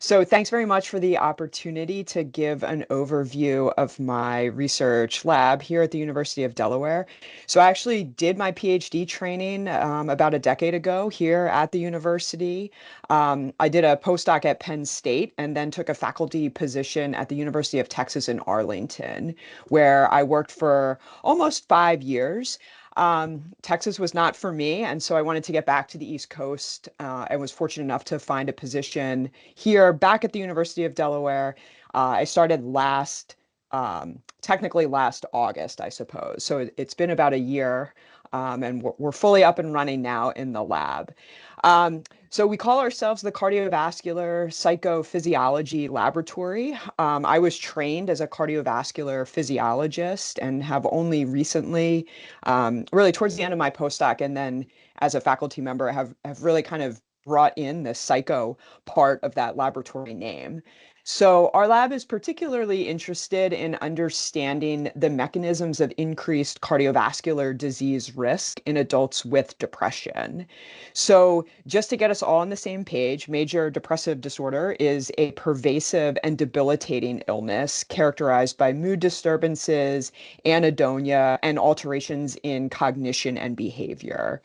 So thanks very much for the opportunity to give an overview of my research lab here at the University of Delaware. So I actually did my PhD training about a decade ago here at the university. I did a postdoc at Penn State and then took a faculty position at the University of Texas in Arlington, where I worked for almost 5 years. Texas was not for me, and so I wanted to get back to the East Coast. I was fortunate enough to find a position here back at the University of Delaware. I started technically last August, I suppose. So it's been about a year, and we're fully up and running now in the lab. So we call ourselves the Cardiovascular Psychophysiology Laboratory. I was trained as a cardiovascular physiologist and have only recently, really towards the end of my postdoc and then as a faculty member, have really kind of brought in the psycho part of that laboratory name. So our lab is particularly interested in understanding the mechanisms of increased cardiovascular disease risk in adults with depression. So just to get us all on the same page, major depressive disorder is a pervasive and debilitating illness characterized by mood disturbances, anhedonia, and alterations in cognition and behavior.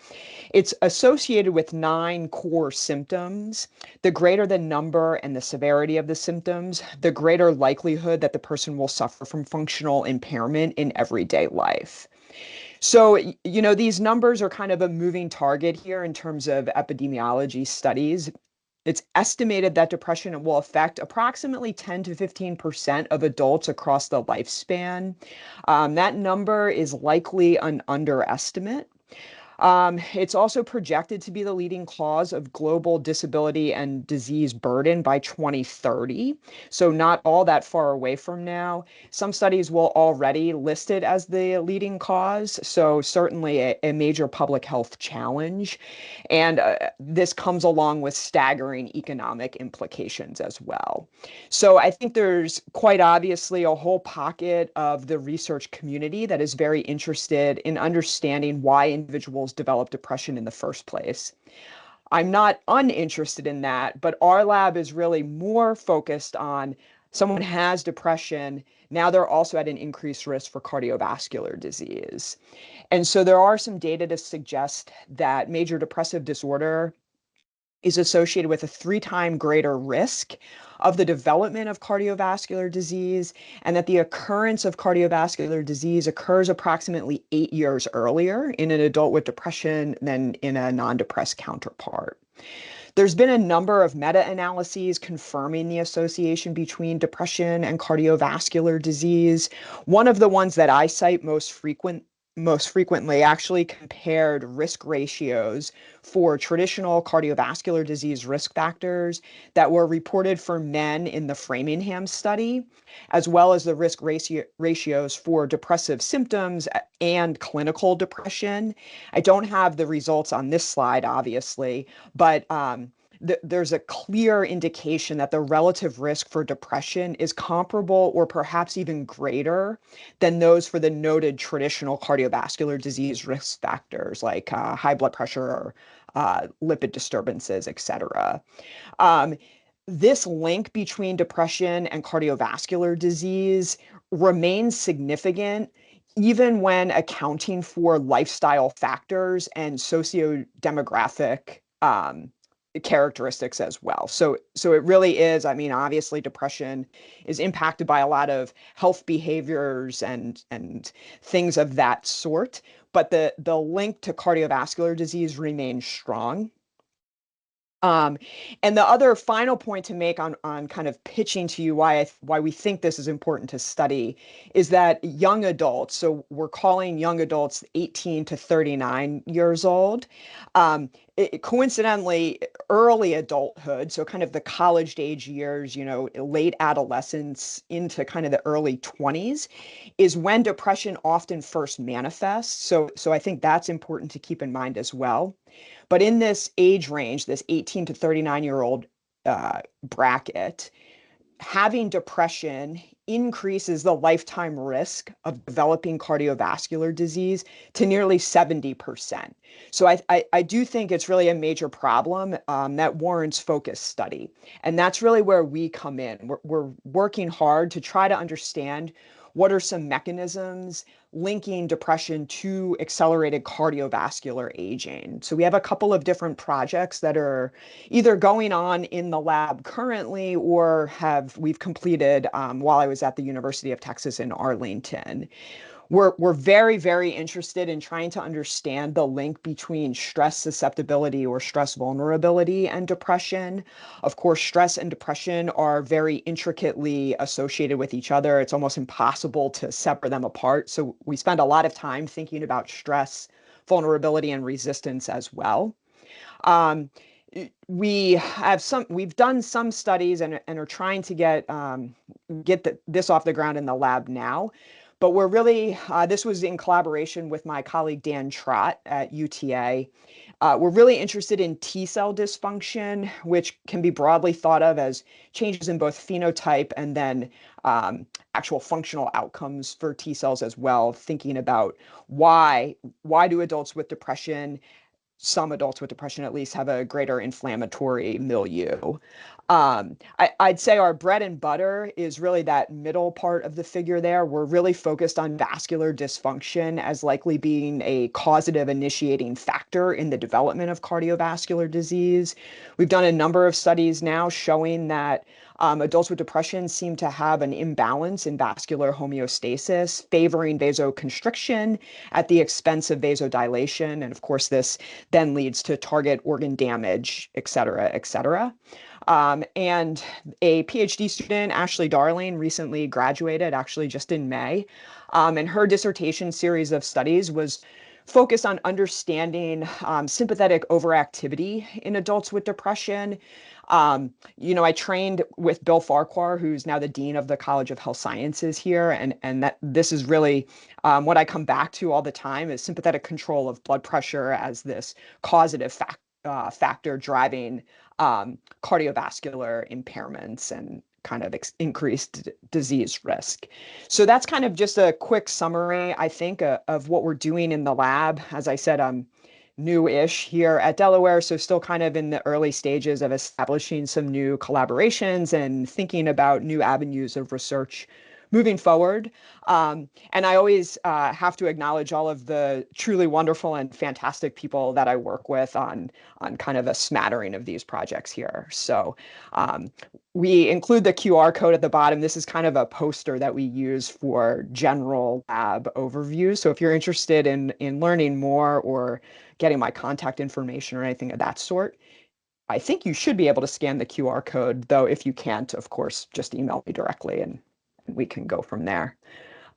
It's associated with 9 core symptoms. The greater the number and the severity of the symptoms, the greater likelihood that the person will suffer from functional impairment in everyday life. So, these numbers are kind of a moving target here in terms of epidemiology studies. It's estimated that depression will affect approximately 10 to 15% of adults across the lifespan. That number is likely an underestimate. It's also projected to be the leading cause of global disability and disease burden by 2030. So, not all that far away from now. Some studies will already list it as the leading cause. So, certainly a major public health challenge. And this comes along with staggering economic implications as well. So, I think there's quite obviously a whole pocket of the research community that is very interested in understanding why individuals develop depression in the first place. I'm not uninterested in that, but our lab is really more focused on someone has depression. Now they're also at an increased risk for cardiovascular disease. And so there are some data to suggest that major depressive disorder is associated with a 3 times greater risk of the development of cardiovascular disease, and that the occurrence of cardiovascular disease occurs approximately 8 years earlier in an adult with depression than in a non-depressed counterpart. There's been a number of meta-analyses confirming the association between depression and cardiovascular disease. One of the ones that I cite most frequently actually compared risk ratios for traditional cardiovascular disease risk factors that were reported for men in the Framingham study, as well as the ratios for depressive symptoms and clinical depression. I don't have the results on this slide, obviously, but there's a clear indication that the relative risk for depression is comparable or perhaps even greater than those for the noted traditional cardiovascular disease risk factors like high blood pressure or lipid disturbances, et cetera. Um, this link between depression and cardiovascular disease remains significant even when accounting for lifestyle factors and socio-demographic characteristics as well. So it really is, I mean, obviously depression is impacted by a lot of health behaviors and things of that sort, but the link to cardiovascular disease remains strong. Um, and the other final point to make on kind of pitching to you why we think this is important to study is that young adults, so we're calling young adults 18 to 39 years old, coincidentally, early adulthood, so kind of the college age years, late adolescence into kind of the early 20s, is when depression often first manifests. So I think that's important to keep in mind as well. But in this age range, this 18 to 39-year-old bracket, having depression increases the lifetime risk of developing cardiovascular disease to nearly 70%. So I do think it's really a major problem that warrants focused study. And that's really where we come in. We're working hard to try to understand what are some mechanisms linking depression to accelerated cardiovascular aging. So we have a couple of different projects that are either going on in the lab currently or we've completed while I was at the University of Texas in Arlington. We're very, very interested in trying to understand the link between stress susceptibility or stress vulnerability and depression. Of course, stress and depression are very intricately associated with each other. It's almost impossible to separate them apart. So we spend a lot of time thinking about stress, vulnerability, and resistance as well. Um, we've done some studies and are trying to get this off the ground in the lab now. But this was in collaboration with my colleague Dan Trott at UTA. We're really interested in T cell dysfunction, which can be broadly thought of as changes in both phenotype and then actual functional outcomes for T cells as well, thinking about why do adults with depression, some adults with depression at least, have a greater inflammatory milieu. I'd say our bread and butter is really that middle part of the figure there. We're really focused on vascular dysfunction as likely being a causative initiating factor in the development of cardiovascular disease. We've done a number of studies now showing that adults with depression seem to have an imbalance in vascular homeostasis, favoring vasoconstriction at the expense of vasodilation. And of course, this then leads to target organ damage, et cetera, et cetera. And a PhD student, Ashley Darling, recently graduated, actually just in May. And her dissertation series of studies was focused on understanding sympathetic overactivity in adults with depression. I trained with Bill Farquhar, who's now the dean of the College of Health Sciences here, and that this is really what I come back to all the time is sympathetic control of blood pressure as this causative factor driving cardiovascular impairments and kind of increased disease risk. So that's kind of just a quick summary, I think, of what we're doing in the lab. As I said, I'm new-ish here at Delaware, so still kind of in the early stages of establishing some new collaborations and thinking about new avenues of research moving forward. And I always have to acknowledge all of the truly wonderful and fantastic people that I work with on kind of a smattering of these projects here. So we include the QR code at the bottom. This is kind of a poster that we use for general lab overview. So if you're interested in learning more or getting my contact information or anything of that sort, I think you should be able to scan the QR code, though if you can't, of course, just email me directly and we can go from there.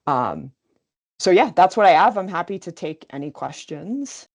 So yeah, that's what I have. I'm happy to take any questions.